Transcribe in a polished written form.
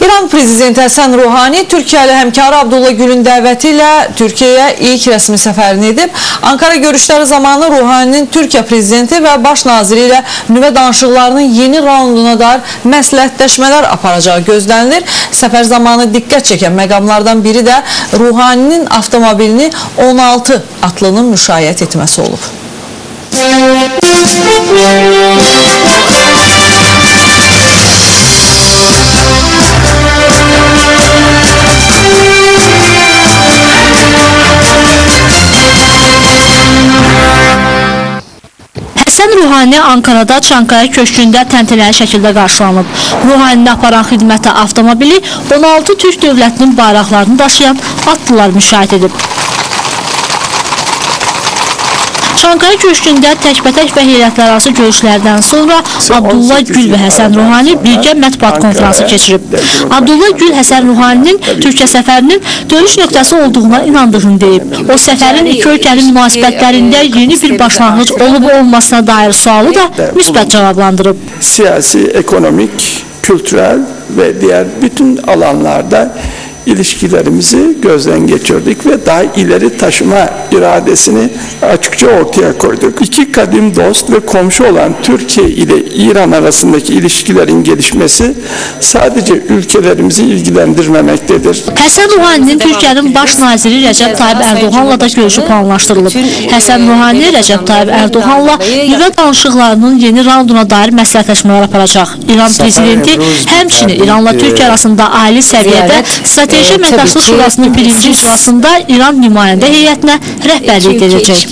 İran Prezidenti Həsən Ruhani Türkiyə ilə həmkarı Abdullah Gül'ün dəvəti ilə Türkiyəyə ilk rəsmi səfərini edib. Ankara görüşləri zamanı Ruhaninin Türkiyə Prezidenti və Baş Naziri ilə nüvə danışıqlarının yeni raunduna dair məsləhətləşmələr aparacağı gözlənilir. Səfər zamanı diqqət çəkən məqamlardan biri də Ruhaninin avtomobilini 16 atlının müşayiət etməsi olub. Həsən Ruhani Ankara'da Çankaya Köşkündə təntənəli şəkildə qarşılanıb. Ruhanini aparan xidmətə avtomobili 16 Türk dövlətinin bayraqlarını daşıyan atlılar müşahidə edib. Çankaya Köşkündə təkbətək və heyrətlərarası görüşlərdən sonra Abdullah Gül və Həsən Ruhani birgə mətbuat konfransı keçirib. Abdullah Gül Həsən Ruhaninin Türkiyə səfərinin dönüş nöqtəsi olduğuna inandığını deyib. O səfərin iki ölkənin münasibətlərində yeni bir başlanğıc olub-olmasına dair sualı da müsbət cavablandırıb. Siyasi, ekonomik, kültürel ve diğer bütün alanlarda ilişkilerimizi gözden geçirdik ve daha ileri taşıma iradesini açıkça ortaya koyduk. İki kadim dost ve komşu olan Türkiye ile İran arasındaki ilişkilerin gelişmesi sadece ülkelerimizi ilgilendirmemektedir. Həsən Ruhaninin Türkiyənin baş naziri Rəcəb Tayyib Ərdoğanla da görüşü planlaşdırılıb. Həsən Ruhani Rəcəb Tayyib Ərdoğanla nüvə danışıqlarının yeni raunduna dair məsləhətləşmələr aparacaq. İran prezidenti həmçinin İranla Türkiyə arasında ali səviyyədə Strateji Əməkdaşlıq Şurasının birinci iclasında İran nümayəndə heyətinə rəhbərlik edəcək.